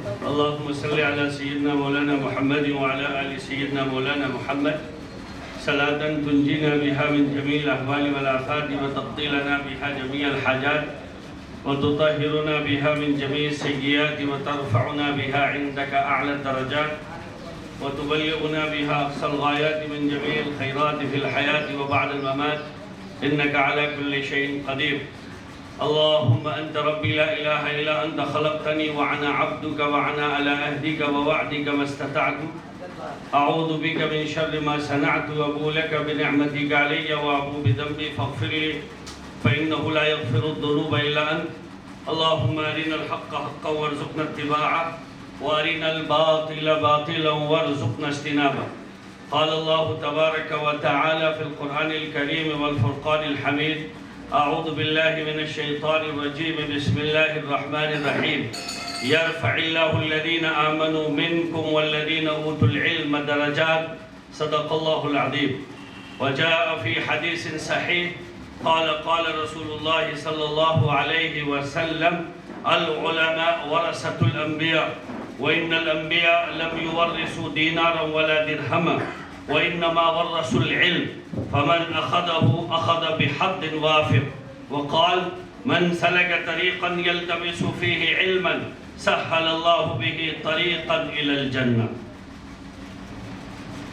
اللهم صل على سيدنا مولانا محمد وعلى آل سيدنا مولانا محمد صلاة تنجينا بها من جميع الأحوال والآفات وتقضي لنا بها جميع الحاجات وتطهرنا بها من جميع السيئات وترفعنا بها عندك أعلى الدرجات وتبلغنا بها أقصى الغايات من جميع الخيرات في الحياة وبعد الممات إنك على كل شيء قدير. اللهم أنت ربي لا إله إلا أنت خلقتني وأنا عبدك وأنا على عهدك ووعدك ما استطعت أعوذ بك من شر ما صنعت وأبوء لك بنعمتك علي وأبوء بذنبي فاغفر لي فإنه لا يغفر الذنوب إلا أنت. اللهم أرنا الحق حقا وارزقنا اتباعه وأرنا الباطل باطلا وارزقنا اجتنابه. قال الله تبارك وتعالى في القرآن الكريم والفرقان الحميد: أعوذ بالله من الشيطان الرجيم بسم الله الرحمن الرحيم يرفع الله الذين آمنوا منكم والذين أوتوا العلم درجات صدق الله العظيم. وجاء في حديث صحيح قال رسول الله صلى الله عليه وسلم: العلماء ورثة الأنبياء وإن الأنبياء لم يورثوا دينارا ولا درهما وإنما ورثوا العلم فمن أخذه أخذ بحظ وافر. وقال: من سلك طريقا يلتمس فيه علما سهل الله به طريقا إلى الجنة.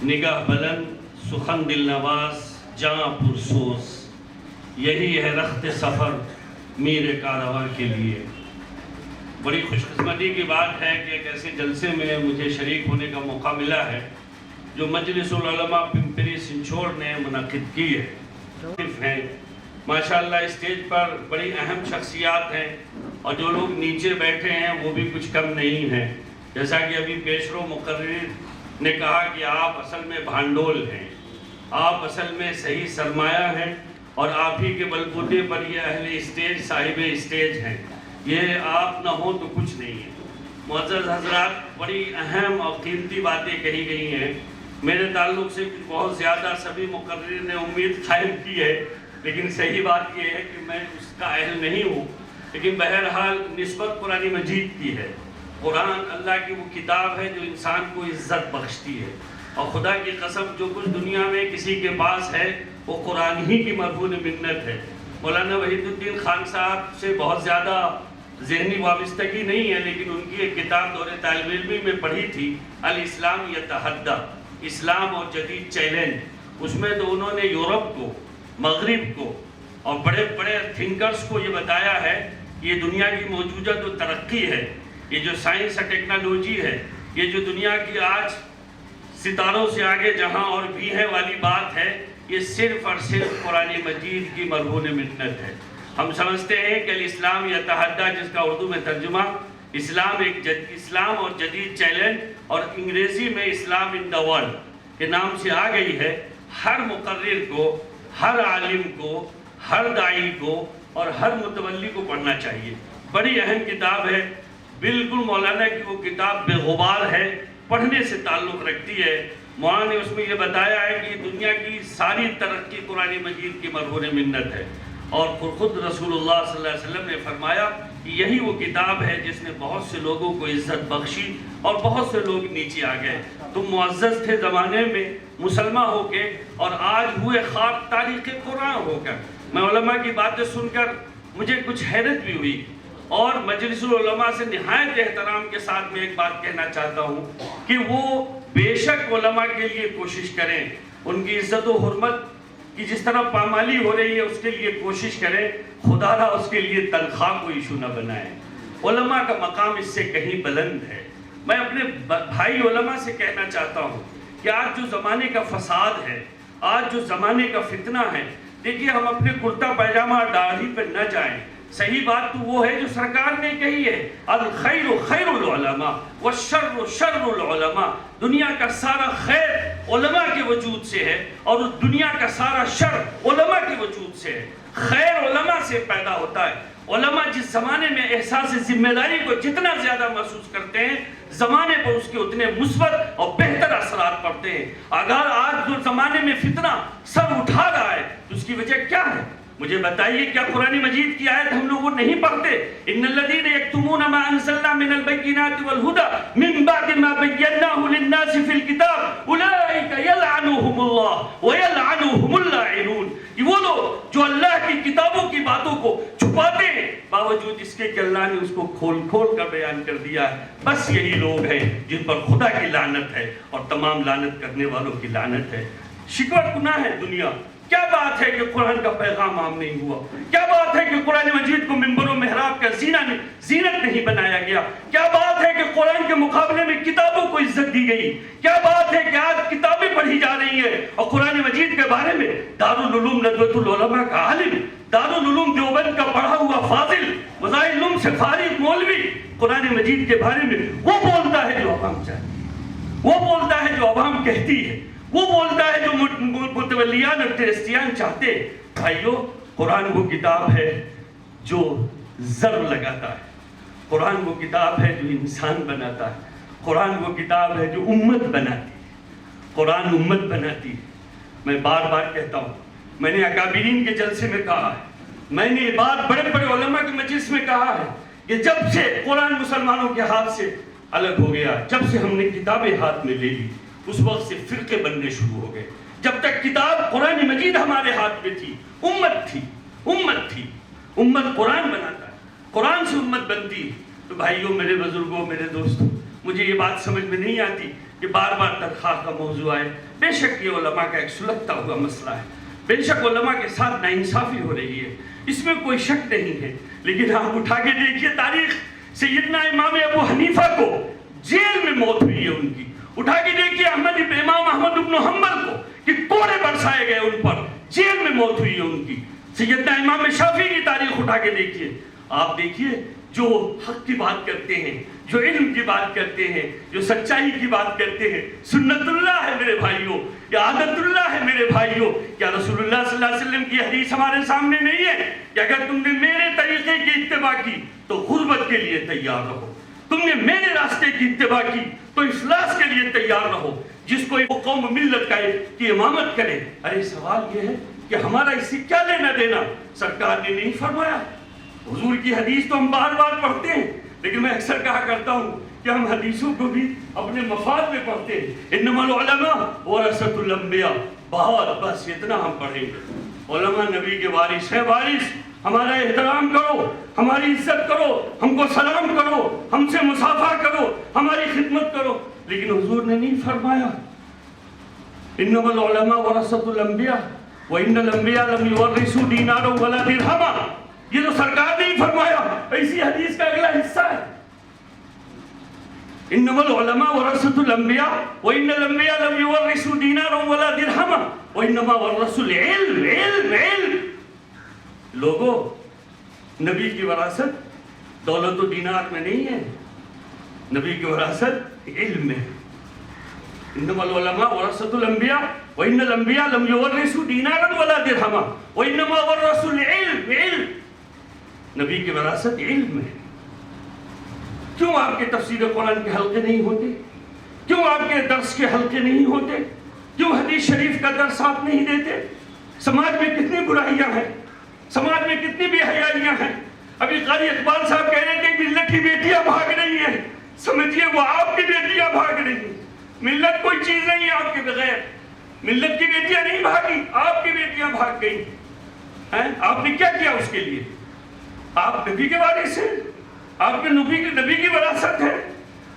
نگاہ بلند، سخن دل نواز، جاں پرسوز، یہی ہے رخت سفر میر کارواں کے لیے. بڑی خوش قسمتی کی بات ہے کہ ایک ایسے جلسے میں مجھے شریک ہونے کا موقع ملا ہے جو مجلس العلماء پمپری سنچھوڑ نے منعقد کی ہے. ماشاءاللہ اسٹیج پر بڑی اہم شخصیات ہیں اور جو لوگ نیچے بیٹھے ہیں وہ بھی کچھ کم نہیں ہیں. جیسا کہ ابھی پیشرو مقرر نے کہا کہ آپ اصل میں بھانڈول ہیں، آپ اصل میں صحیح سرمایہ ہیں اور آپ ہی کے بلبوتے پر یہ اہل اسٹیج صاحب اسٹیج ہیں. یہ آپ نہ ہوں تو کچھ نہیں ہے. معزز حضرات، بڑی اہم اور قیمتی باتیں کہی گئی ہیں. میرے تعلق سے کچھ بہت زیادہ سبھی مقررین نے امید قائم کی ہے، لیکن صحیح بات یہ ہے کہ میں اس کا اہل نہیں ہوں. لیکن بہرحال نسبت قرآن مجید کی ہے. قرآن اللہ کی وہ کتاب ہے جو انسان کو عزت بخشتی ہے، اور خدا کی قسم جو کچھ دنیا میں کسی کے پاس ہے وہ قرآن ہی کی مرہون منت ہے. مولانا وحید الدین خان صاحب سے بہت زیادہ ذہنی وابستگی نہیں ہے، لیکن ان کی ایک کتاب دور طالب علمی میں پڑھی تھی، الاسلام یتحدی، اسلام اور جدید چیلنج. اس میں تو انہوں نے یورپ کو، مغرب کو اور بڑے بڑے تھنکرز کو یہ بتایا ہے کہ یہ دنیا کی موجودہ جو ترقی ہے، یہ جو سائنس اور ٹیکنالوجی ہے، یہ جو دنیا کی آج ستاروں سے آگے جہاں اور بھی ہے والی بات ہے، یہ صرف اور صرف قرآن مجید کی مرہون منت ہے. ہم سمجھتے ہیں کہ الاسلام یتحدی، جس کا اردو میں ترجمہ اسلام اور جدید چیلنج اور انگریزی میں اسلام ان دا ورلڈ کے نام سے آ گئی ہے، ہر مقرر کو، ہر عالم کو، ہر داعی کو اور ہر متولی کو پڑھنا چاہیے. بڑی اہم کتاب ہے، بالکل مولانا کی وہ کتاب بے غبار ہے، پڑھنے سے تعلق رکھتی ہے. مولانا نے اس میں یہ بتایا ہے کہ دنیا کی ساری ترقی قرآن مجید کی مرہون منت ہے، اور خود رسول اللہ صلی اللہ علیہ وسلم نے فرمایا کہ یہی وہ کتاب ہے جس نے بہت سے لوگوں کو عزت بخشی اور بہت سے لوگ نیچے آ گئے. تم معزز تھے زمانے میں مسلمان ہو کے، اور آج ہوئے خاک تاریخ قرآن ہو کر. میں علماء کی باتیں سن کر مجھے کچھ حیرت بھی ہوئی، اور مجلس العلماء سے نہایت احترام کے ساتھ میں ایک بات کہنا چاہتا ہوں کہ وہ بے شک علماء کے لیے کوشش کریں، ان کی عزت و حرمت کی جس طرح پامالی ہو رہی ہے اس کے لیے کوشش کریں. خدا را اس کے لیے تنخواہ کو ایشو نہ بنائیں. علماء کا مقام اس سے کہیں بلند ہے. میں اپنے بھائی علماء سے کہنا چاہتا ہوں کہ آج جو زمانے کا فساد ہے، آج جو زمانے کا فتنہ ہے، دیکھیے ہم اپنے کرتا پیجامہ داڑھی پہ نہ جائیں. صحیح بات تو وہ ہے جو سرکار نے کہی ہے، الخیر خیر العلماء والشر شر العلماء. دنیا کا سارا خیر علماء کے وجود سے ہے، اور اس دنیا کا سارا شر علماء کے وجود سے ہے. خیر علماء سے پیدا ہوتا ہے. علماء جس زمانے میں احساس ذمہ داری کو جتنا زیادہ محسوس کرتے ہیں، زمانے پر اس کے اتنے مثبت اور بہتر اثرات پڑتے ہیں. اگر آج جو زمانے میں فتنہ سر اٹھا رہا ہے تو اس کی وجہ کیا ہے؟ مجھے بتائیے کیا قرآن مجید کی آیت ہم لوگ نہیں پڑھتے؟ ان الذین یکتمون ما انزلنا من البینات والہدی من بعد ما بیناہ للناس فی الکتاب اولئک یلعنهم اللہ ویلعنهم اللاعنون. یہ وہ لوگ جو اللہ کی کتابوں کی باتوں کو چھپاتے ہیں باوجود اس کے کہ اللہ نے اس کو کھول کھول کر بیان کر دیا ہے. بس یہی لوگ ہیں جن پر خدا کی لعنت ہے اور تمام لعنت کرنے والوں کی لعنت ہے. شکوہ گناہ ہے دنیا. کیا بات ہے کہ قرآن کا پیغام عام نہیں ہوا؟ کیا بات ہے کہ قرآن مجید کو منبر و محراب کا زینت نہیں بنایا گیا؟ کیا بات ہے کہ قرآن کے مقابلے میں کتابوں کو عزت دی گئی؟ کیا بات ہے کہ آج کتابیں پڑھی جا رہی ہیں اور قرآن مجید کے بارے میں دارالعلوم ندوۃ العلماء کا عالم، دارالعلوم دیوبند کا پڑھا ہوا فاضل، وسائل علوم سے فارغ مولوی قرآن مجید کے بارے میں وہ بولتا ہے جو عوام چاہتی ہے، وہ بولتا ہے جو عوام کہتی ہے، وہ بولتا ہے جو متولیان اور کرسچیان چاہتے. بھائیو، قرآن وہ کتاب ہے جو زر لگاتا ہے، قرآن وہ کتاب ہے جو انسان بناتا ہے، قرآن وہ کتاب ہے جو امت بناتی ہے، قرآن امت بناتی ہے. میں بار بار کہتا ہوں، میں نے اکابرین کے جلسے میں کہا ہے، میں نے یہ بات بڑے بڑے علماء کے مجلس میں کہا ہے کہ جب سے قرآن مسلمانوں کے ہاتھ سے الگ ہو گیا، جب سے ہم نے کتابیں ہاتھ میں لے لی، اس وقت سے فرقے بننے شروع ہو گئے. جب تک کتاب قرآن مجید ہمارے ہاتھ میں تھی، امت تھی. امت قرآن بناتا ہے، قرآن سے امت بنتی ہے. تو بھائیوں، میرے بزرگوں، میرے دوستوں، مجھے یہ بات سمجھ میں نہیں آتی کہ بار بار تنخواہ کا موضوع آئے. بے شک یہ علماء کا ایک سلگتا ہوا مسئلہ ہے، بے شک علماء کے ساتھ ناانصافی ہو رہی ہے، اس میں کوئی شک نہیں ہے. لیکن آپ اٹھا کے دیکھیے تاریخ، سیدنا امام ابو حنیفہ کو جیل میں موت ہوئی ہے ان کی. اٹھا کے دیکھیے امام احمد بن حنبل کو کہ کوڑے برسائے گئے ان پر، جیل میں موت ہوئی ہے ان کی. سیدنا امام شافعی کی تاریخ اٹھا کے دیکھیے، آپ دیکھیے جو حق کی بات کرتے ہیں، جو علم کی بات کرتے ہیں، جو سچائی کی بات کرتے ہیں، سنت اللہ ہے میرے بھائیوں، یا عادت اللہ ہے میرے بھائیوں. کیا رسول اللہ صلی اللہ علیہ وسلم کی حدیث ہمارے سامنے نہیں ہے کہ اگر تم نے میرے طریقے کی اتباع کی تو غربت کے لیے تیار رہو، تم نے میرے راستے کی اتباع کی تو افلاس کے لیے تیار رہو. جس کو قوم ملت کی امامت کرے. ارے سوال یہ ہے کہ ہمارا اس سے کیا لینا دینا؟ سرکار نے نہیں فرمایا. حضور کی حدیث تو ہم بار بار پڑھتے ہیں، لیکن میں اکثر کہا کرتا ہوں کہ ہم حدیثوں کو بھی اپنے مفاد میں پڑھتے ہیں. انما العلماء ورثۃ الانبیاء. بس اتنا ہم پڑھیں گے. علماء نبی کے وارث ہیں. وارث، ہمارا احترام کرو، ہماری عزت کرو، ہم کو سلام کرو، ہم سے مصافحہ کرو، ہماری خدمت کرو. لیکن حضور نے نہیں فرمایا انما العلماء ورثۃ الانبیاء وان الانبیاء لم یورثوا دینارا ولا درہما. یہ تو سرکار نے ہی فرمایا. اسی حدیث کا اگلا حصہ ہے انما العلماء ورثۃ الانبیاء وان الانبیاء لم یورثوا دینارا ولا درہما وانما ورثوا العلم. علم. لوگوں، نبی کی وراثت دولت و دینار میں نہیں ہے، نبی کی وراثت علم میں. انما العلماء ورثۃ الانبیاء وان الانبیاء لم یورثوا دینارا ولا درہما وانما ورثوا العلم. علم، نبی کی وراثت علم ہے. کیوں آپ کے تفسیر قرآن کے حلقے نہیں ہوتے؟ کیوں آپ کے درس کے حلقے نہیں ہوتے؟ کیوں حدیث شریف کا درس آپ نہیں دیتے؟ سماج میں کتنی برائیاں ہیں، سماج میں کتنی بے حیائیاں ہیں. ابھی قاری اقبال صاحب کہہ رہے تھے ملت کی بیٹیاں بھاگ رہی ہیں. سمجھیے وہ آپ کی بیٹیاں بھاگ رہی ہیں. ملت کوئی چیز نہیں ہے آپ کے بغیر. ملت کی بیٹیاں نہیں بھاگی، آپ کی بیٹیاں بھاگ گئی. آپ نے کیا کیا اس کے لیے؟ آپ نبی کے وارث ہیں، آپ کے نبی کی وراثت ہے.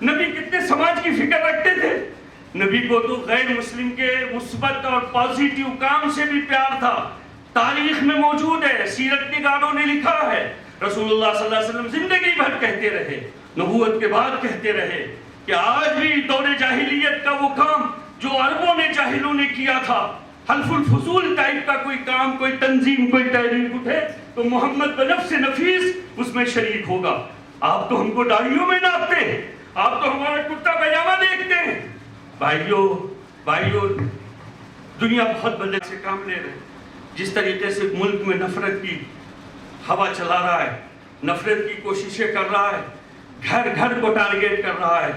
نبی کتنے سماج کی فکر رکھتے تھے. نبی کو تو غیر مسلم کے مثبت اور پازیٹیو کام سے بھی پیار تھا. تاریخ میں موجود ہے، سیرت نگاروں نے لکھا ہے. رسول اللہ صلی اللہ علیہ وسلم زندگی بھر کہتے رہے، نبوت کے بعد کہتے رہے کہ آج بھی دور جاہلیت کا وہ کام جو عربوں نے جاہلوں نے کیا تھا، حلف الفضول ٹائپ کا کوئی کام، کوئی تنظیم، کوئی تحریک اٹھے تو محمد بنفس نفیس اس میں شریک ہوگا. آپ تو ہم کو داڑھیوں میں ناپتے ہیں، آپ تو ہمارا کرتا پاجامہ دیکھتے ہیں. بھائیو، دنیا بہت بدلے سے کام لے رہے. جس طریقے سے ملک میں نفرت کی ہوا چلا رہا ہے، نفرت کی کوششیں کر رہا ہے، گھر گھر کو ٹارگیٹ کر رہا ہے،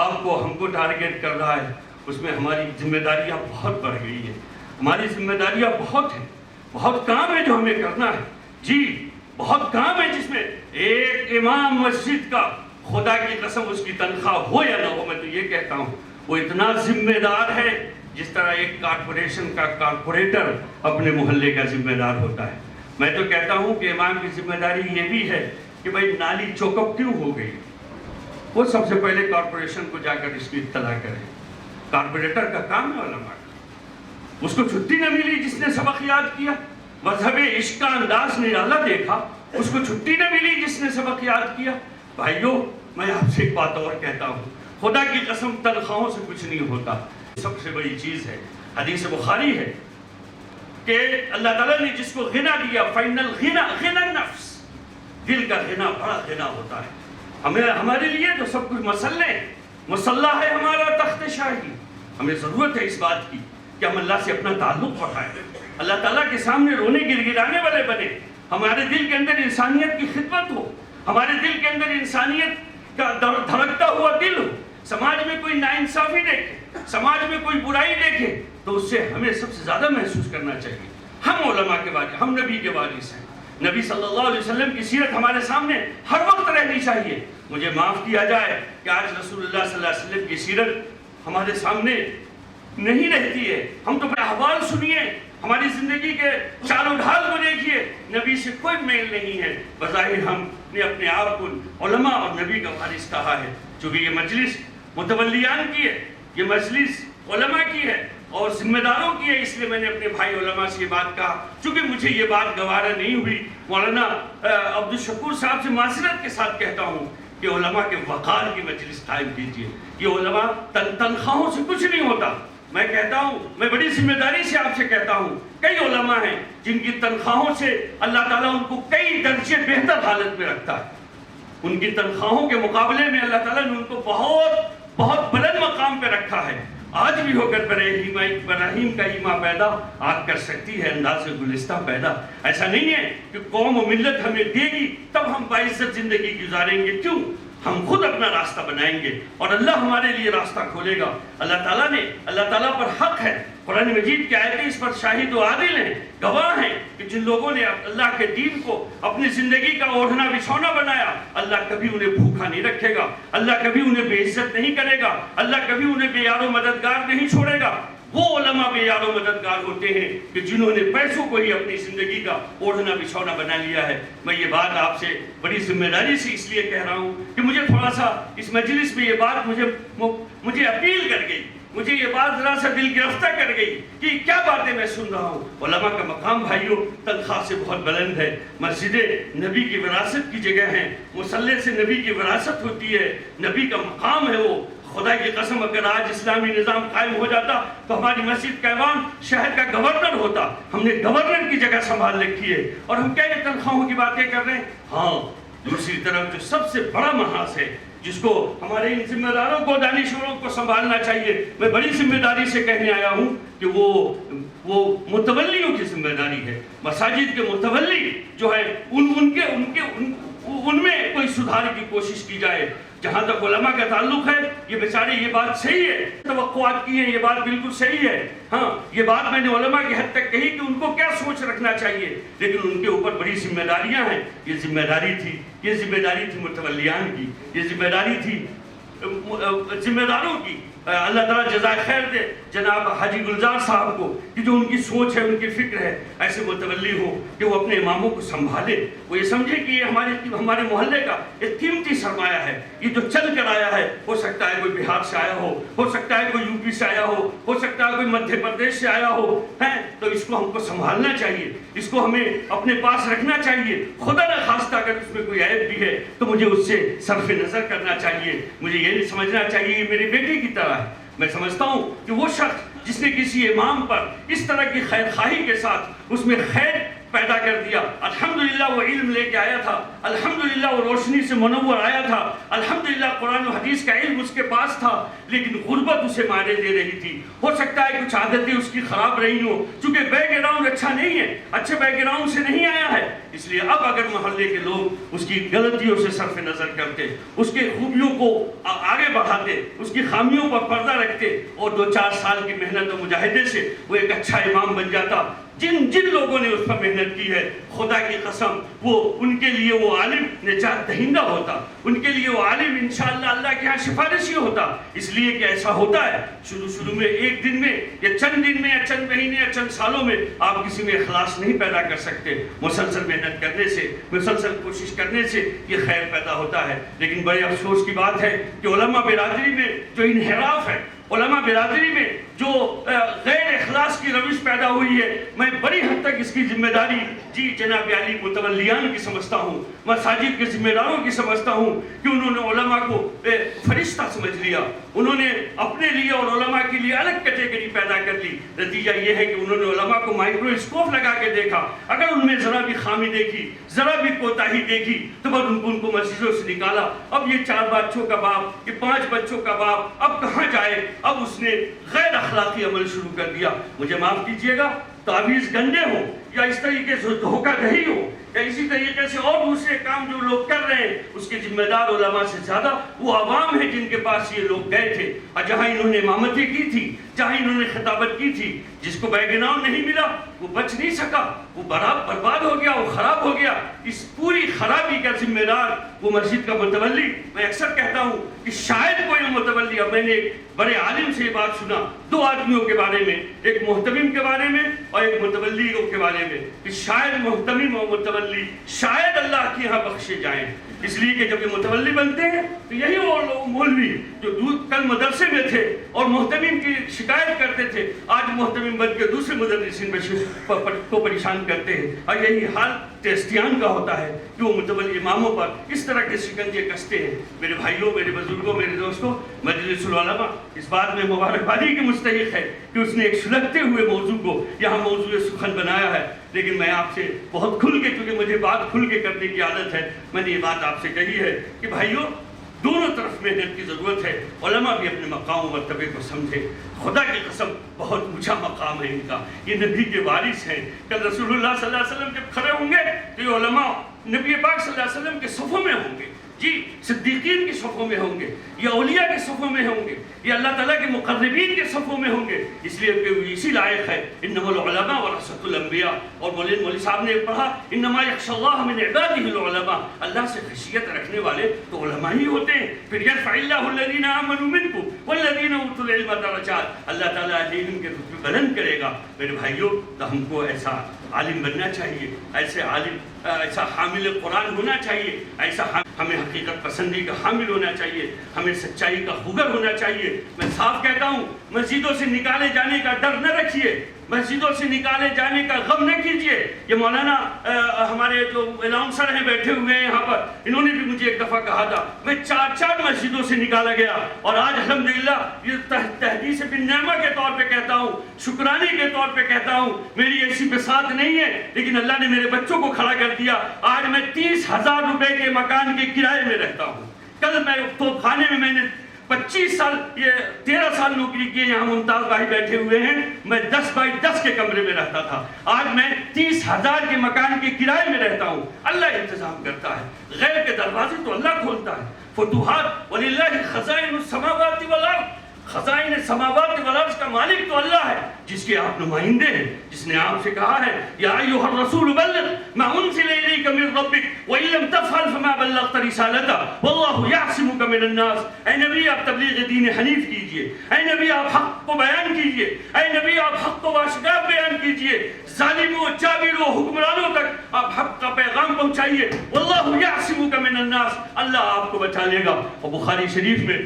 آپ کو ہم کو ٹارگیٹ کر رہا ہے، اس میں ہماری ذمہ داریاں بہت بڑھ گئی ہیں. ہماری ذمہ داریاں بہت ہیں. بہت کام ہے جو ہمیں کرنا ہے، جی بہت کام ہے جس میں ایک امام مسجد کا خدا کی قسم اس کی تنخواہ ہو یا نہ ہو، میں تو یہ کہتا ہوں وہ اتنا ذمہ دار ہے جس طرح ایک کارپوریشن کا کارپوریٹر اپنے محلے کا ذمہ دار ہوتا ہے۔ میں تو کہتا ہوں کہ امام کی ذمہ داری یہ بھی ہے کہ بھائی نالی چوک اپ کیوں ہو گئی، وہ سب سے پہلے کارپوریشن کو جا کر اس کی اطلاع کرے۔ کارپوریٹر کا کام ہے علماء کا، اس کو چھٹی نہ ملی جس نے سبق یاد کیا، مذہب عشق کا انداز نرالا دیکھا، اس کو چھٹی نہ ملی جس نے سبق یاد کیا۔ بھائیو میں آپ سے ایک بات اور کہتا ہوں، خدا کی قسم تنخواہوں سے کچھ نہیں ہوتا۔ سب سے بڑی چیز ہے، حدیث بخاری ہے کہ اللہ تعالیٰ نے جس کو غنا دیا، فَإِنَّ الْغِنَى غِنَى النَّفْسِ، دل کا غنا بڑا غنا ہوتا ہے۔ ہمارے لیے تو سب کچھ مسلح ہے ہمارا تخت شاہی، ہمیں ضرورت ہے اس بات کی کہ ہم اللہ سے اپنا تعلق بڑھائیں، اللہ تعالیٰ کے سامنے رونے گڑگڑانے والے بنے، ہمارے دل کے اندر انسانیت کی خدمت ہو، ہمارے دل کے اندر انسانیت کا دھڑکتا ہوا دل ہو۔ سماج میں کوئی ناانصافی دیکھے، سماج میں کوئی برائی دیکھے تو اس سے ہمیں سب سے زیادہ محسوس کرنا چاہیے ہم علماء کے وارث، ہم نبی کے وارث ہیں، نبی صلی اللہ علیہ وسلم کی سیرت ہمارے سامنے ہر وقت رہنی چاہیے۔ مجھے معاف کیا جائے کہ آج رسول اللہ صلی اللہ علیہ وسلم کی سیرت ہمارے سامنے نہیں رہتی ہے، ہم تو اپنے احوال سنیے، ہماری زندگی کے چال و ڈھال کو دیکھیے، نبی سے کوئی میل نہیں ہے، بظاہر ہم نے اپنے آپ کو علماء اور نبی کا وارث کہا ہے۔ چونکہ یہ مجلس متولیان کی ہے، یہ مجلس علماء کی ہے اور ذمہ داروں کی ہے، اس لیے میں نے اپنے بھائی علماء سے یہ بات کہا۔ چونکہ مجھے یہ بات گوارا نہیں ہوئی، مولانا عبدالشکور صاحب سے معذرت کے ساتھ کہتا ہوں کہ علماء کے وقار کی مجلس قائم کیجیے۔ یہ علماء تنخواہوں سے کچھ نہیں ہوتا۔ میں کہتا ہوں، میں بڑی ذمہ داری سے آپ سے کہتا ہوں، کئی علماء ہیں جن کی تنخواہوں سے اللہ تعالیٰ ان کو کئی درجے بہتر حالت میں رکھتا ہے، ان کی تنخواہوں کے مقابلے میں اللہ تعالیٰ نے ان کو بہت بہت بلند مقام پہ رکھا ہے۔ آج بھی ہو کر براہیم کا ایما پیدا آگ کر سکتی ہے انداز گلستہ پیدا۔ ایسا نہیں ہے کہ قوم و ملت ہمیں دے گی تب ہم باعزت زندگی گزاریں گے، کیوں؟ ہم خود اپنا راستہ بنائیں گے اور اللہ ہمارے لیے راستہ کھولے گا۔ اللہ تعالیٰ پر حق ہے، قرآن مجید کی آیتیں اس پر شاہد و عادل ہیں، گواہ ہیں کہ جن لوگوں نے اللہ کے دین کو اپنی زندگی کا اوڑھنا بچھونا بنایا، اللہ کبھی انہیں بھوکا نہیں رکھے گا، اللہ کبھی انہیں بے عزت نہیں کرے گا، اللہ کبھی انہیں بے یار و مددگار نہیں چھوڑے گا۔ وہ علماء بے یار و مددگار ہوتے ہیں کہ جنہوں نے پیسوں کو ہی اپنی زندگی کا اوڑھنا بچھونا بنا لیا ہے۔ میں یہ بات آپ سے بڑی ذمہ داری سے اس لیے کہہ رہا ہوں کہ مجھے تھوڑا سا اس مجلس میں یہ بات مجھے اپیل کر گئی، مجھے یہ بات ذرا سا دل گرفتہ کر گئی کہ کیا باتیں میں سن رہا ہوں۔ علماء کا مقام بھائیوں تنخواہ سے بہت بلند ہے، مسجدیں نبی کی وراثت کی جگہ ہیں، مصلی سے نبی کی وراثت ہوتی ہے، نبی کا مقام ہے وہ۔ خدا کی قسم اگر آج اسلامی نظام قائم ہو جاتا تو ہماری مسجد کا امام شہر کا گورنر ہوتا۔ ہم نے گورنر کی جگہ سنبھال رکھی ہے اور ہم کیا یہ تنخواہوں کی باتیں کر رہے ہیں؟ ہاں، دوسری طرف جو سب سے بڑا محاذ ہے جس کو ہمارے ان ذمہ داروں کو، دانشوروں کو سنبھالنا چاہیے، میں بڑی ذمہ داری سے کہنے آیا ہوں کہ وہ متولیوں کی ذمہ داری ہے۔ مساجد کے متولی جو ہے ان میں کوئی سدھار کی کوشش کی جائے۔ جہاں تک علماء کا تعلق ہے، یہ بیچارے یہ بات صحیح ہے، توقعات کی ہیں، یہ بات بالکل صحیح ہے۔ ہاں، یہ بات میں نے علماء کی حد تک کہی کہ ان کو کیا سوچ رکھنا چاہیے، لیکن ان کے اوپر بڑی ذمہ داریاں ہیں۔ یہ ذمہ داری تھی متولیان کی، یہ ذمہ داری تھی ذمہ داروں کی۔ اللہ تعالیٰ جزائے خیر دے جناب حاجی گلزار صاحب کو کہ جو ان کی سوچ ہے، ان کی فکر ہے، ایسے متولی ہو کہ وہ اپنے اماموں کو سنبھالے، وہ یہ سمجھے کہ یہ ہمارے محلے کا ایک قیمتی سرمایہ ہے، یہ جو چل کر آیا ہے، ہو سکتا ہے کوئی بہار سے آیا ہو سکتا ہے کوئی یو پی سے آیا ہو سکتا ہے کوئی مدھیہ پردیش سے آیا ہو، تو اس کو ہم کو سنبھالنا چاہیے، اس کو ہمیں اپنے پاس رکھنا چاہیے۔ خدا نہ خواستہ اگر اس میں کوئی عیب بھی ہے تو مجھے اس سے صرف نظر کرنا چاہیے، مجھے یہ نہیں سمجھنا چاہیے یہ میرے بیٹے کی طرح ہے۔ میں سمجھتا ہوں کہ وہ شخص جس نے کسی امام پر اس طرح کی خیر خواہی کے ساتھ اس میں خیر پیدا کر دیا، الحمدللہ وہ علم لے کے آیا تھا، الحمدللہ وہ روشنی سے منور آیا تھا، الحمدللہ قرآن و حدیث کا علم اس کے پاس تھا، لیکن غربت اسے مارے دے رہی تھی۔ ہو سکتا ہے کچھ عادتیں اس کی خراب رہی ہوں، چونکہ بیک گراؤنڈ اچھا نہیں ہے، اچھے بیک گراؤنڈ سے نہیں آیا ہے، اس لیے اب اگر محلے کے لوگ اس کی غلطیوں سے صرف نظر کرتے، اس کے خوبیوں کو آگے بڑھاتے، اس کی خامیوں پر پردہ رکھتے اور 2-4 سال کی محنت و مجاہدے سے وہ ایک اچھا امام بن جاتا، جن جن لوگوں نے اس پر محنت کی ہے، خدا کی قسم وہ ان کے لیے وہ عالم نجات دہندہ ہوتا، ان کے لیے وہ عالم انشاءاللہ اللہ کے ہاں سفارشی ہوتا. اس لیے کہ ایسا ہوتا ہے شروع میں ایک دن میں یا چند دن میں یا چند مہینے یا چند سالوں میں آپ کسی میں اخلاص نہیں پیدا کر سکتے. مسلسل محنت کرنے سے، مسلسل کوشش کرنے سے یہ خیر پیدا ہوتا ہے. لیکن بڑے افسوس کی بات ہے کہ علماء برادری میں جو انحراف ہے، علماء برادری میں جو غیر اخلاص کی روش پیدا ہوئی ہے، میں بڑی حد تک اس کی ذمہ داری جناب علی متولیان کی سمجھتا ہوں، مساجد کے ذمہ داروں کی سمجھتا ہوں کہ انہوں نے علماء کو فرشتہ سمجھ لیا، انہوں نے اپنے لیے اور علماء کے لیے الگ کیٹیگری پیدا کر لی. نتیجہ یہ ہے کہ انہوں نے علماء کو مائکروسکوپ لگا کے دیکھا، اگر ان میں ذرا بھی خامی دیکھی، ذرا بھی کوتاہی دیکھی تو بس ان کو مسجدوں سے نکالا. اب یہ 4 بچوں کا باپ، یہ 5 بچوں کا باپ اب کہاں جائے؟ اب اس نے غیر اخلاقی عمل شروع کر دیا. مجھے معاف کیجئے گا، تعویذ گنڈے ہوں یا اس طریقے سے دھوکہ دہی ہو یا اسی طریقے سے اور دوسرے کام جو لوگ کر رہے ہیں، اس کے ذمہ دار علماء سے زیادہ وہ عوام ہیں جن کے پاس یہ لوگ گئے تھے اور جہاں انہوں نے امامتیں کی تھی، جہاں انہوں نے خطابت کی تھی. جس کو بیک گراؤنڈ نہیں ملا وہ بچ نہیں سکا، وہ برباد ہو گیا، وہ خراب ہو گیا. اس پوری خرابی کا ذمہ دار وہ مسجد کا متولی. میں اکثر کہتا ہوں کہ شاید کوئی متولی، اب میں نے ایک بڑے عالم سے یہ بات سنا 2 آدمیوں کے بارے میں، ایک محتمم کے بارے میں اور ایک متولی کے بارے میں، کہ شاید محتمم اور متولی شاید اللہ کے یہاں بخشے جائیں. اس لیے کہ جب یہ متولی بنتے ہیں تو یہی وہ لوگ مولوی جو کل مدرسے میں تھے اور محتمم کی شکایت کرتے تھے، آج محتمم بن کے دوسرے مدرسین کو پریشان کرتے ہیں. اور یہی حال ٹیسٹیان کا ہوتا ہے کہ وہ متولی اماموں پر اس طرح کے شکنجے کستے ہیں. میرے بھائیوں، میرے بزرگوں، میرے دوستوں، مجلس العلماء اس بات میں مبارکبادی کی مستحق ہے کہ اس نے ایک سلگتے ہوئے موضوع کو یہاں موضوع سخن بنایا ہے. لیکن میں آپ سے بہت کھل کے، کیونکہ مجھے بات کھل کے کرنے کی عادت ہے، میں نے یہ بات آپ سے کہی ہے کہ بھائیوں دونوں طرف محنت کی ضرورت ہے. علماء بھی اپنے مقام و مرتبے کو سمجھے. خدا کی قسم بہت اونچا مقام ہے ان کا، یہ نبی کے وارث ہیں. کل رسول اللہ صلی اللہ علیہ وسلم جب کھڑے ہوں گے تو یہ علماء نبی پاک صلی اللہ علیہ وسلم کے صفوں میں ہوں گے، جی صدیقین کے صفوں میں ہوں گے، یا اولیاء کے صفوں میں ہوں گے، یا اللہ تعالیٰ کے مقربین کے صفوں میں ہوں گے. اس لیے کہ اسی لائق ہے انما العلماء ورثۃ الانبیاء. اور مولوی صاحب نے پڑھا انما یخشى اللہ من عباده العلماء، اللہ سے خشیت رکھنے والے تو علماء ہی ہوتے ہیں. پھر یرفع اللہ الذین آمنوا منکم والذین اوتوا العلم درجات، اللہ تعالیٰ اہل علم کے رتبے بلند کرے گا. میرے بھائیوں تو ہم کو ایسا عالم بننا چاہیے، ایسے عالم، ایسا حامل قرآن ہونا چاہیے، ایسا ہمیں حقیقت پسندی کا حامل ہونا چاہیے، ہمیں سچائی کا خوگر ہونا چاہیے. میں صاف کہتا ہوں مسجدوں سے نکالے جانے کا ڈر نہ رکھیے، مسجدوں سے نکالے جانے کا غم نہ کیجیے. یہ مولانا ہمارے جو اناؤنسر ہیں بیٹھے ہوئے ہیں یہاں پر، انہوں نے بھی مجھے ایک دفعہ کہا تھا میں 4 مسجدوں سے نکالا گیا اور آج الحمدللہ یہ تحدیث بالنعمہ کے طور پہ کہتا ہوں، شکرانے کے طور پہ کہتا ہوں، میری ایسی بساط نہیں ہے لیکن اللہ نے میرے بچوں کو کھڑا کر دیا. آج میں 30,000 روپے کے مکان کے کرائے میں رہتا ہوں. کل میں توپ خانے میں نے 25 سال، یہ 13 سال نوکری کیے. یہاں ممتاز بھائی بیٹھے ہوئے ہیں، میں 10 بائی 10 کے کمرے میں رہتا تھا، آج میں 30,000 کے مکان کے کرائے میں رہتا ہوں. اللہ انتظام کرتا ہے، غیب کے دروازے تو اللہ کھولتا ہے. فتوحات وللہ خزائن السماوات والارض، خزائن سماوات والارض کا مالک تو اللہ ہے جس کے آپ نمائندے ہیں، جس نے آپ سے کہا ہے یا ایھا الرسول بلغ ما انزل الیک من ربک وان لم تفعل فما بلغت رسالتہ واللہ یعصمک من الناس. اے نبی آپ تبلیغ دین حنیف کیجئے، اے نبی آپ حق کو بیان کیجئے، اے نبی آپ حق کو واشکار بیان کیجئے، ظالموں جابروں حکمرانوں تک آپ حق کا پیغام پہنچائیے. واللہ یعصمک من الناس، اللہ آپ کو بچا لے گا. اور بخاری شریف میں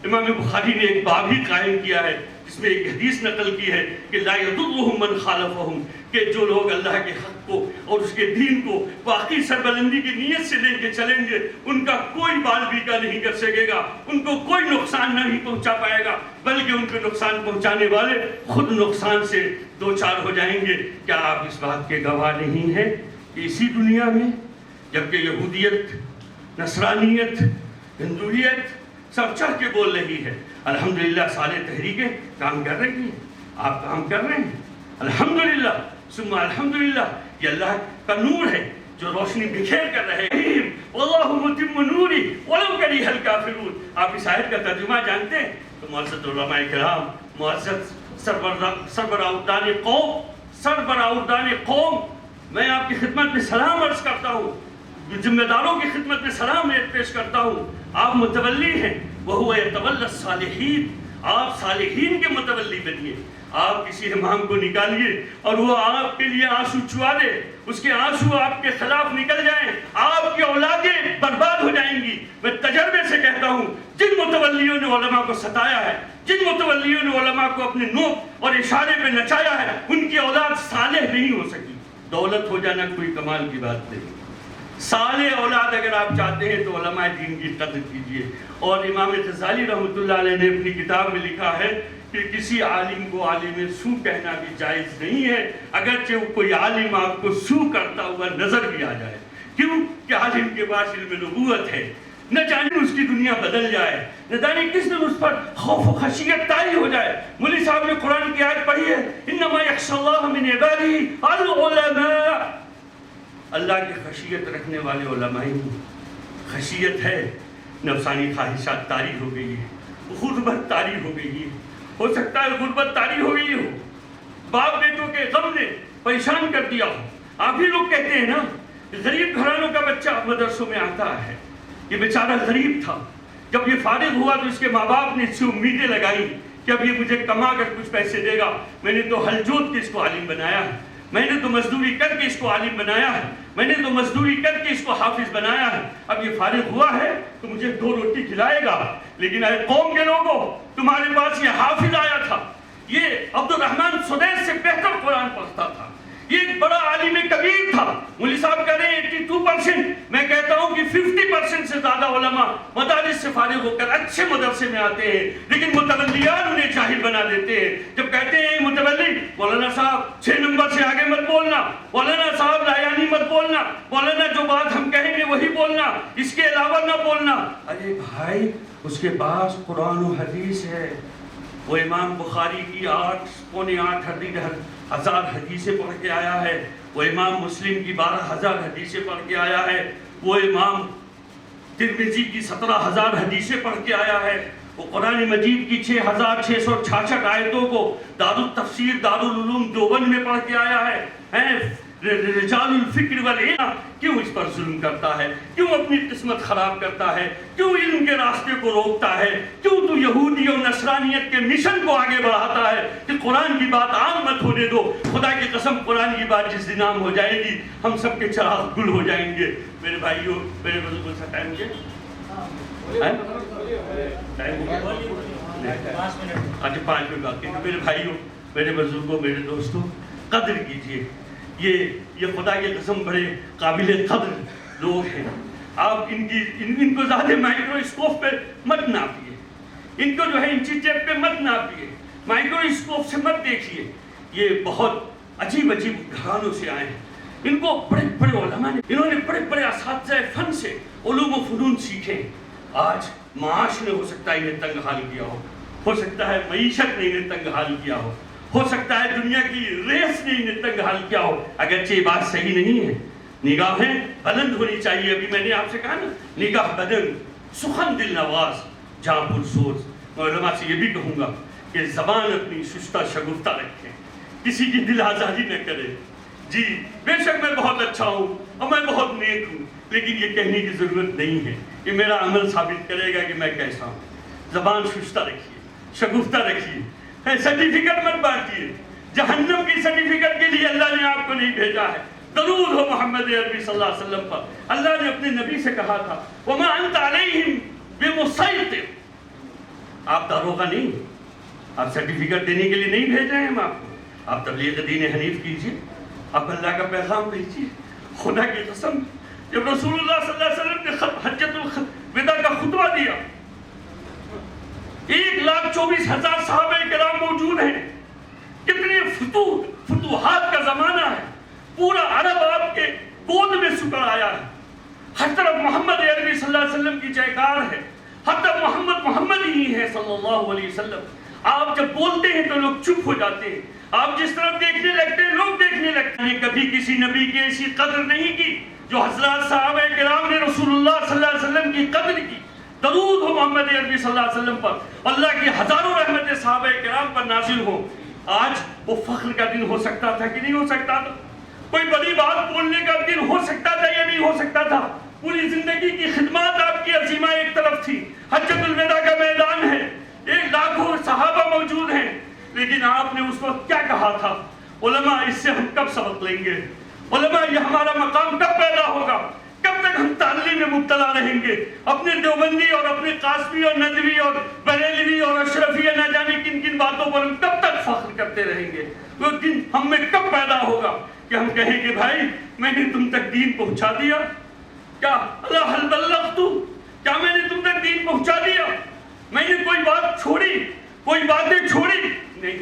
امام بخاری نے ایک باب ہی قائم کیا ہے جس میں ایک حدیث نقل کی ہے کہ لا یضرهم من خالفهم، کہ جو لوگ اللہ کے حق کو اور اس کے دین کو واقعی سربلندی کی نیت سے لے کے چلیں گے ان کا کوئی بال بیکا نہیں کر سکے گا، ان کو کوئی نقصان نہیں پہنچا پائے گا، بلکہ ان کو نقصان پہنچانے والے خود نقصان سے دوچار ہو جائیں گے. کیا آپ اس بات کے گواہ نہیں ہیں کہ اسی دنیا میں جبکہ یہودیت، نصرانیت، ہندویت سب چڑھ کے بول رہی ہے، الحمدللہ صالح تحریکیں کام کر رہی ہیں، آپ کام کر رہے ہیں، الحمدللہ ثم الحمدللہ. یہ اللہ کا نور ہے جو روشنی بکھیر کر رہے ہیں. واللہ متم نوری ولو کرہ الکافرون. آپ اس آیت کا ترجمہ جانتے ہیں تو معزز علماء کرام، معزز سربراہان قوم، سربراہان قوم، میں آپ کی خدمت میں سلام عرض کرتا ہوں، ذمہ داروں کی خدمت میں سلام پیش کرتا ہوں۔ آپ متولی ہیں، وَهُوَ يَتَوَلَّى الصَّالِحِينَ، آپ صالحین کے متولی بنیے۔ آپ کسی امام کو نکالیے اور وہ آپ کے لیے آنسو چوا دے، اس کے آنسو آپ کے خلاف نکل جائیں، آپ کی اولادیں برباد ہو جائیں گی۔ میں تجربے سے کہتا ہوں، جن متولیوں نے علماء کو ستایا ہے، جن متولیوں نے علماء کو اپنے نوک اور اشارے پہ نچایا ہے، ان کی اولاد صالح نہیں ہو سکی۔ دولت ہو جانا کوئی کمال کی بات نہیں، صالح اولاد اگر آپ چاہتے ہیں تو علماء دین کی قدر کیجیے۔ اور امام غزالی رحمۃ اللہ علیہ نے اپنی کتاب میں لکھا ہے کہ کسی عالم کو عالم سو کہنا بھی جائز نہیں ہے، اگرچہ کوئی عالم آپ کو سو کرتا ہوا نظر بھی آ جائے۔ کیوں کہ عالم کے پاس علم نبوت ہے، نہ جانے اس کی دنیا بدل جائے، نہ جانے کس دن اس پر خوف و خشیت طاری ہو جائے۔ مولوی صاحب نے قرآن کی آیت پڑھی ہے، انما یخشی اللہ من عبادہ العلماء، اللہ کی خشیت رکھنے والے علماء ہی۔ خشیت ہے، نفسانی خواہشات طاری ہو گئی ہے، غربت طاری ہو گئی ہے، ہو سکتا ہے غربت طاری ہو گئی ہو، باپ بیٹوں کے غم نے پریشان کر دیا ہو۔ آپ ہی لوگ کہتے ہیں نا، غریب گھرانوں کا بچہ مدرسوں میں آتا ہے، یہ بیچارہ غریب تھا، جب یہ فارغ ہوا تو اس کے ماں باپ نے اس سے امیدیں لگائی کہ اب یہ مجھے کما کر کچھ پیسے دے گا، میں نے تو ہل جوت کے اس کو عالم بنایا ہے، میں نے تو مزدوری کر کے اس کو عالم بنایا ہے، میں نے تو مزدوری کر کے اس کو حافظ بنایا ہے، اب یہ فارغ ہوا ہے تو مجھے 2 روٹی کھلائے گا۔ لیکن اے قوم کے لوگوں، تمہارے پاس یہ حافظ آیا تھا، یہ عبد الرحمن سدیس سے بہتر قرآن پڑھتا تھا، یہ ایک بڑا عالم کبیر تھا۔ مولوی صاحب کہہ رہے ہیں 82%، میں کہتا ہوں کہ 50% سے زیادہ علماء مدارس سے فارغ ہو کر اچھے مدرسے میں آتے ہیں، لیکن متولیان انہیں جاہل بنا دیتے ہیں۔ جب کہتے ہیں متولی، مولانا صاحب 6 نمبر سے آگے مت بولنا، مولانا صاحب لایانی مت بولنا، مولانا جو بات ہم کہیں گے وہی بولنا، اس کے علاوہ نہ بولنا۔ ارے بھائی، اس کے پاس قرآن و حدیث ہے، وہ امام بخاری کی 8.8 حدیثیں پڑھ کے آیا ہے، وہ امام مسلم کی 12,000 حدیثیں پڑھ کے آیا ہے، وہ امام ترمذی کی 17,000 حدیثیں پڑھ کے آیا ہے، وہ قرآن مجید کی 6,666 آیتوں کو دارالتفسیر دارالعلوم دیوبند میں پڑھ کے آیا ہے۔ رجال الفکر والعلم کیوں اس پر ظلم کرتا ہے؟ کیوں اپنی قسمت خراب کرتا ہے؟ کیوں علم کے راستے کو روکتا ہے؟ کیوں تو یہودی اور نصرانیت کے مشن کو آگے بڑھاتا ہے کہ قرآن کی بات عام مت ہونے دو؟ خدا کی قسم، قرآن کی بات جس دن عام ہو جائے گی، ہم سب کے چراغ گل ہو جائیں گے۔ میرے بھائیوں، میرے بزرگوں سے ٹائم مجھے آج 5 منٹ باقی ہے۔ میرے بھائیوں، میرے بزرگوں، میرے دوستوں، قدر کیجئے، یہ خدا کی قسم بڑے قابل قدر لوگ ہیں۔ آپ ان کو زیادہ مائکروسکوپ پہ مت ناپیے، ان کو جو ہے انچی ٹیپ پہ مت ناپیے، مائکروسکوپ سے مت دیکھیے۔ یہ بہت عجیب عجیب گھرانوں سے آئے ہیں، ان کو بڑے بڑے علماء نے، انہوں نے بڑے بڑے اساتذہ فن سے علوم و فنون سیکھے۔ آج معاش نے ہو سکتا ہے انہیں تنگ حال کیا ہو سکتا ہے معیشت نے انہیں تنگ حال کیا ہو سکتا ہے دنیا کی ریس نے انہیں تنگ حال کیا ہو، اگرچہ یہ بات صحیح نہیں ہے۔ نگاہیں بلند ہونی چاہیے، ابھی میں نے آپ سے کہا نا، نگاہ بلند، سخن دل نواز، جاں پرسوز۔ میں علماء سے یہ بھی کہوں گا کہ زبان اپنی شستہ شگفتہ رکھیں، کسی کی دل آزادی نہ کرے۔ جی بے شک میں بہت اچھا ہوں اور میں بہت نیک ہوں، لیکن یہ کہنے کی ضرورت نہیں ہے، یہ میرا عمل ثابت کرے گا کہ میں کیسا ہوں۔ زبان شستہ رکھیے، شگفتہ رکھیے، سرٹیفکیٹ مت بانٹیے، جہنم کی سرٹیفکیٹ کے لیے اللہ نے آپ کو نہیں بھیجا ہے۔ درود ہو محمد عربی صلی اللہ علیہ وسلم پر۔ اللہ نے اپنے نبی سے کہا تھا وَمَا أَنْتَ عَلَيْهِمْ بِمُسَيْطِرٍ، آپ داروغہ نہیں، آپ سرٹیفکیٹ دینے کے لیے نہیں بھیج رہے ہیں ہم آپ کو، آپ تبلیغ دین حنیف کیجیے، آپ اللہ کا پیغام بھیجیے۔ خدا کی قسم، جب رسول اللہ صلی اللہ علیہ وسلم نے حجۃ الوداع کا خطبہ دیا، 1,24,000 صحابہ کرام موجود ہیں، کتنے فتوحات کا زمانہ ہے، پورا عرب آپ کے گود میں سکڑ آیا ہے، ہر طرف محمد عربی صلی اللہ علیہ وسلم کی جیکار ہے، ہر طرف محمد ہی ہے صلی اللہ علیہ وسلم۔ آپ جب بولتے ہیں تو لوگ چپ ہو جاتے ہیں، آپ جس طرف دیکھنے لگتے ہیں لوگ دیکھنے لگتے ہیں۔ کبھی کسی نبی کی ایسی قدر نہیں کی جو حضرات صحابہ کرام نے رسول اللہ صلی اللہ علیہ وسلم کی قدر کی۔ درود ہو محمد عربی صلی اللہ علیہ وسلم پر، اللہ کی ہزاروں رحمتیں صحابہ کرام پر نازل ہوں۔ آج وہ فخر کا دن ہو سکتا تھا کہ نہیں ہو سکتا تھا؟ کوئی بڑی بات بولنے کا دن ہو سکتا تھا یا نہیں ہو سکتا تھا؟ پوری زندگی کی خدمات آپ کی عظیمہ ایک طرف تھی، حجۃ الوداع کا میدان ہے، ایک لاکھوں صحابہ موجود ہیں، لیکن آپ نے اس وقت کیا کہا تھا؟ علماء اس سے ہم کب سبق لیں گے؟ علماء یہ ہمارا مقام کب پیدا ہوگا؟ کب تک ہم تعلیم میں مبتلا رہیں گے؟ اپنے دیوبندی اور اپنے قاسمی اور ندوی اور بریلوی اور اشرفی نہ جانے کن کن باتوں پر ہم کب تک فخر کرتے رہیں گے؟ وہ دن ہم میں کب پیدا ہوگا کہ ہم کہیں کہ بھائی میں نے تم تک دین پہنچا دیا؟ کیا اللہ حل بلغتو، کیا میں نے تم تک دین پہنچا دیا؟ میں نے کوئی بات چھوڑی، کوئی باتیں چھوڑی نہیں؟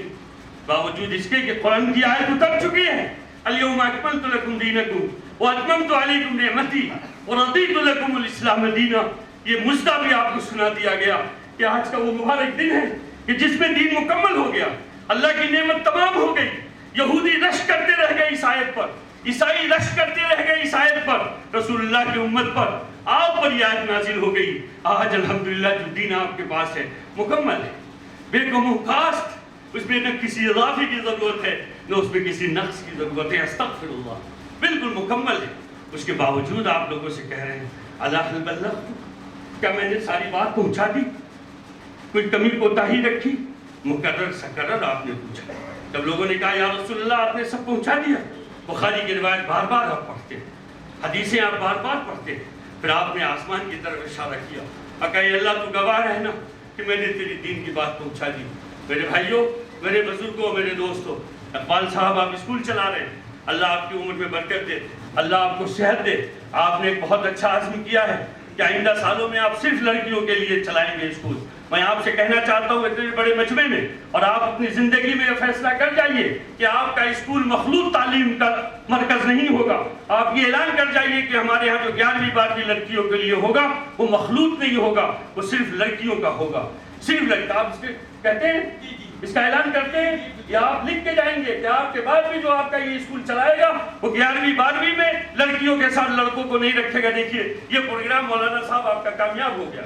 باوجود اس کے کہ قرآن کی آیت اتر چکی ہے، الیوم اکملت لکم دینکم واتممت علیکم نعمتی ورضیت لکم الاسلام دینا۔ یہ مژدہ بھی آپ کو سنا دیا گیا کہ آج کا وہ مبارک دن ہے کہ جس میں دین مکمل ہو گیا، اللہ کی نعمت تمام ہو گئی۔ یہودی رش کرتے رہ گئے اس آیت پر، عیسائی رش کرتے رہ گئے اس آیت پر، رسول اللہ کی امت پر آپ پر یہ آیت نازل ہو گئی۔ آج الحمدللہ جو دین آپ کے پاس ہے مکمل ہے، بے کم و کاسٹ، اس میں نہ کسی اضافے کی ضرورت ہے نہ اس میں کسی نقص کی ضرورت ہے، استغفر اللہ، بالکل مکمل ہے۔ اس کے باوجود آپ لوگوں سے کہہ رہے ہیں اللہ حل بلغت، کیا میں نے ساری بات پہنچا دی؟ کوئی کمی کوتاہی رکھی؟ مکرر سکرر آپ نے پوچھا۔ جب لوگوں نے کہا یا رسول اللہ آپ نے سب پہنچا دیا، بخاری کی روایت بار بار آپ پڑھتے، حدیثیں آپ بار بار پڑھتے، پھر آپ نے آسمان کی طرف اشارہ کیا اور کہا اللہ تو گواہ رہنا کہ میں نے تیری دین کی بات پہنچا دی۔ میرے بھائیوں، میرے بزرگوں، میرے دوستوں، اقبال صاحب آپ اسکول چلا رہے ہیں، اللہ آپ کی عمر میں برکت دے، اللہ آپ کو صحت دے۔ آپ نے ایک بہت اچھا عزم کیا ہے کہ آئندہ سالوں میں آپ صرف لڑکیوں کے لیے چلائیں گے اسکول۔ میں آپ سے کہنا چاہتا ہوں اتنے بڑے مجمع میں، اور آپ اپنی زندگی میں یہ فیصلہ کر جائیے کہ آپ کا اسکول مخلوط تعلیم کا مرکز نہیں ہوگا۔ آپ یہ اعلان کر جائیے کہ ہمارے یہاں جو 11ویں 12ویں لڑکیوں کے لیے ہوگا وہ مخلوط نہیں ہوگا، وہ صرف لڑکیوں کا ہوگا، صرف لڑکا۔ آپ اس کے کہتے ہیں، اس کا اعلان کرتے ہیں، یا آپ لکھ کے جائیں گے کہ آپ کے بعد بھی جو آپ کا یہ اسکول چلائے گا وہ 11ویں 12ویں میں لڑکیوں کے ساتھ لڑکوں کو نہیں رکھے گا۔ دیکھیے یہ پروگرام مولانا صاحب آپ کا کامیاب ہو گیا۔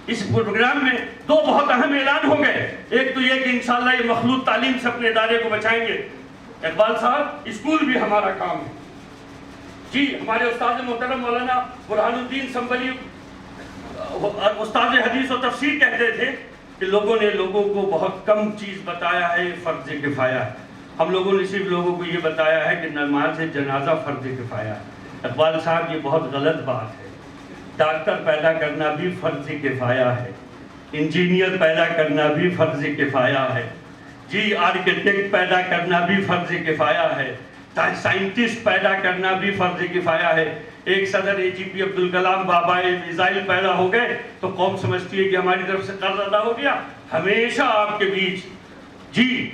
اس پروگرام میں دو بہت اہم اعلان ہو گئے، ایک تو یہ کہ انشاءاللہ یہ مخلوط تعلیم سے اپنے ادارے کو بچائیں گے۔ اقبال صاحب اسکول بھی ہمارا کام ہے جی۔ ہمارے استاد محترم مولانا برہان الدین سنبلی استاد حدیث و تفسیر کہتے تھے کہ لوگوں نے لوگوں کو بہت کم چیز بتایا ہے، فرض کفایہ۔ ہم لوگوں نے صرف لوگوں کو یہ بتایا ہے کہ نماز جنازہ فرض کفایہ۔ اقبال صاحب یہ بہت غلط بات ہے۔ ڈاکٹر پیدا کرنا بھی فرض کفایہ ہے، انجینئر پیدا کرنا بھی فرض کفایہ ہے جی، آرکیٹیکٹ پیدا کرنا بھی فرض کفایہ ہے، سائنٹسٹ پیدا کرنا بھی فرض کفایہ ہے۔ ایک صدر AGP عبدالکلام بابا میزائل پیدا ہو گئے تو قوم سمجھتی ہے کہ ہماری طرف سے قرض ادا ہو گیا۔ ہمیشہ آپ کے بیچ جی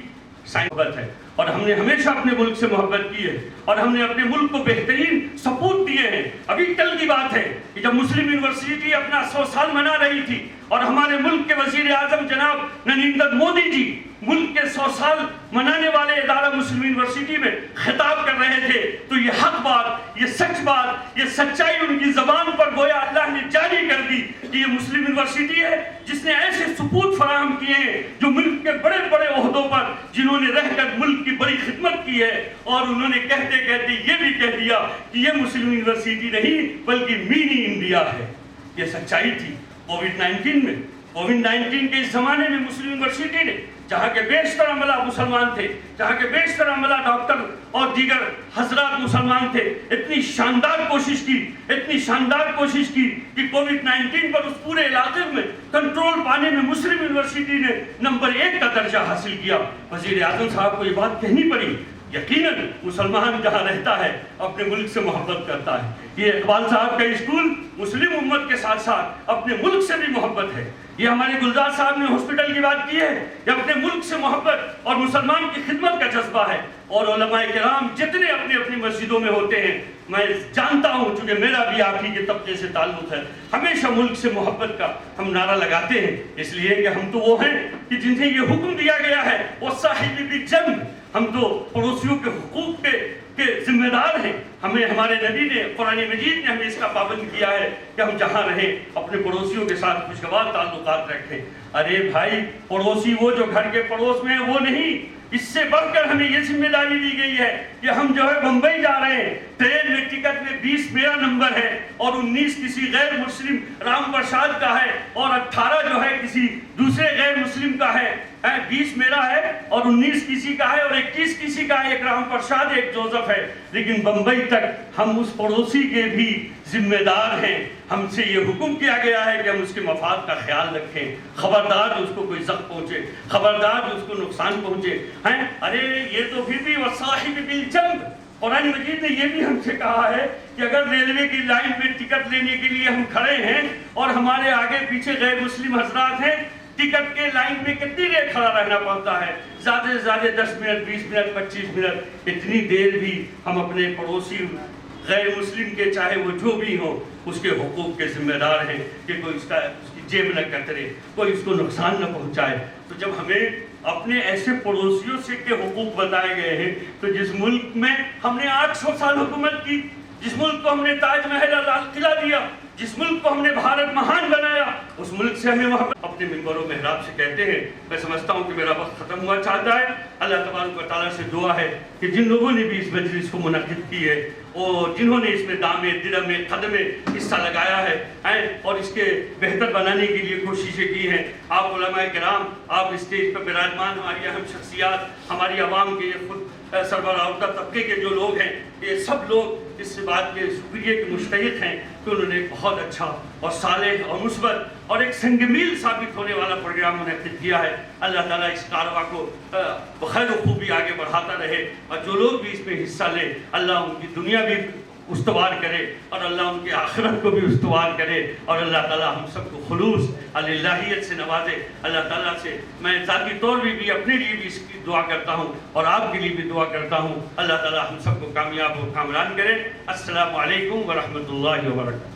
محبت ہے، اور ہم نے ہمیشہ اپنے ملک سے محبت کی ہے، اور ہم نے اپنے ملک کو بہترین سپورٹ دیے ہیں۔ ابھی کل کی بات ہے کہ جب مسلم یونیورسٹی اپنا 100 سال منا رہی تھی اور ہمارے ملک کے وزیر اعظم جناب نریندر مودی جی ملک کے 100 سال منانے والے ادارہ مسلم یونیورسٹی میں خطاب کر رہے تھے، تو یہ حق بات، یہ سچ بات، یہ سچائی ان کی زبان پر گویا اللہ نے جاری کر دی کہ یہ مسلم یونیورسٹی ہے جس نے ایسے سپورٹ فراہم کیے ہیں جو ملک کے بڑے بڑے عہدوں پر جنہوں نے رہ کر ملک کی بڑی خدمت کی ہے، اور انہوں نے کہتے کہتے یہ بھی کہہ دیا کہ یہ مسلم یونیورسٹی نہیں بلکہ مینی انڈیا ہے۔ یہ سچائی تھی۔ کووڈ-19 کے اس زمانے میں مسلم یونیورسٹی نے جہاں کے بیشتر عملہ مسلمان تھے، جہاں کے بیشتر عملہ ڈاکٹر اور دیگر حضرات مسلمان تھے، اتنی شاندار کوشش کی کہ کووڈ-19 پر اس پورے علاقے میں کنٹرول پانے میں مسلم یونیورسٹی نے نمبر 1 کا درجہ حاصل کیا۔ وزیر اعظم صاحب کو یہ بات کہنی پڑی۔ یقیناً مسلمان جہاں رہتا ہے اپنے ملک سے محبت کرتا ہے۔ یہ اقبال صاحب کا اسکول مسلم امت کے ساتھ ساتھ اپنے ملک سے بھی محبت ہے۔ یہ ہمارے گلزار صاحب نے ہاسپٹل کی بات کی ہے، یہ اپنے ملک سے محبت اور مسلمان کی خدمت کا جذبہ ہے۔ اور علماء کرام جتنے اپنی اپنی مسجدوں میں ہوتے ہیں، میں جانتا ہوں چونکہ میرا بھی آپ ہی کے طبقے سے تعلق ہے، ہمیشہ ملک سے محبت کا ہم نعرہ لگاتے ہیں، اس لیے کہ ہم تو وہ ہیں کہ جنہیں یہ حکم دیا گیا ہے وہ صاحب بھی جنگ، ہم تو پڑوسیوں کے حقوق کے ذمہ دار ہیں۔ ہمیں ہمارے نبی نے، قرآن مجید نے ہمیں اس کا پابند کیا ہے کہ ہم جہاں رہیں اپنے پڑوسیوں کے ساتھ خوشگوار تعلقات رکھیں۔ ارے بھائی، پڑوسی وہ جو گھر کے پڑوس میں ہیں وہ نہیں، اس سے بڑھ کر ہمیں یہ ذمہ داری دی گئی ہے کہ ہم جو ہے بمبئی جا رہے ہیں، ٹرین میں ٹکٹ میں 20 میرا نمبر ہے اور 19 کسی غیر مسلم رام پرساد کا ہے اور 18 جو ہے کسی دوسرے غیر مسلم کا ہے، 20 میرا ہے اور 19 کسی کا ہے اور 21 کسی کا ہے، ایک رام پرساد ایک جوزف ہے، لیکن بمبئی تک ہم اس پڑوسی کے بھی ذمہ دار ہیں۔ ہم سے یہ حکم کیا گیا ہے کہ ہم اس کے مفاد کا خیال رکھیں، خبردار جو اس کو کوئی زخم پہنچے، خبردار جو اس کو نقصان پہنچے۔ ارے یہ تو پھر بھی وصاحب بالجنب، قرآن مجید نے یہ بھی ہم سے کہا ہے کہ اگر ریلوے کی لائن میں ٹکٹ لینے کے لیے ہم کھڑے ہیں اور ہمارے آگے پیچھے غیر مسلم حضرات ہیں، ٹکٹ کے لائن میں کتنی دیر کھڑا رہنا پڑتا ہے؟ زیادہ سے زیادہ 10 منٹ، 20 منٹ، 25 منٹ، اتنی دیر بھی ہم اپنے پڑوسی غیر مسلم کے چاہے وہ جو بھی ہوں اس کے حقوق کے ذمہ دار ہیں کہ کوئی اس کی جیب نہ کترے، کوئی اس کو نقصان نہ پہنچائے۔ تو جب ہمیں اپنے ایسے پڑوسیوں سے کے حقوق بتائے گئے ہیں تو جس ملک میں ہم نے 800 سال حکومت کی، جس ملک کو ہم نے تاج محل اور لال قلعہ دیا، جس ملک کو ہم نے بھارت مہان بنایا، اس ملک سے ہمیں محبت اپنے منبر و محراب سے کہتے ہیں۔ میں سمجھتا ہوں کہ میرا وقت ختم ہوا چاہتا ہے۔ اللہ تبارک و تعالیٰ سے دعا ہے کہ جن لوگوں نے بھی اس مجلس کو منعقد کی ہے اور جنہوں نے اس میں دامے درمے قدمے حصہ لگایا ہے اور اس کے بہتر بنانے کے لیے کوششیں کی ہیں، آپ علماء کرام، آپ اسٹیج پر براجمان ہماری اہم شخصیات، ہماری عوام کے یہ خود سربراہ طبقے کے جو لوگ ہیں، یہ سب لوگ اس بات کے شکریہ کے مستحق ہیں کہ انہوں نے بہت اچھا اور صالح اور مثبت اور ایک سنگ میل ثابت ہونے والا پروگرام منعقد کیا ہے۔ اللہ تعالیٰ اس کارواں کو بخیر و خوبی آگے بڑھاتا رہے اور جو لوگ بھی اس میں حصہ لیں، اللہ ان کی دنیا بھی استوار کرے اور اللہ ان کی آخرت کو بھی استوار کرے اور اللہ تعالیٰ ہم سب کو خلوص الہیت سے نوازے۔ اللہ تعالیٰ سے میں ذاتی طور پہ بھی اپنے لیے بھی اس کی دعا کرتا ہوں اور آپ کے لیے بھی دعا کرتا ہوں، اللہ تعالیٰ ہم سب کو کامیاب و کامران کرے۔ السلام علیکم ورحمۃ اللہ وبرکاتہ۔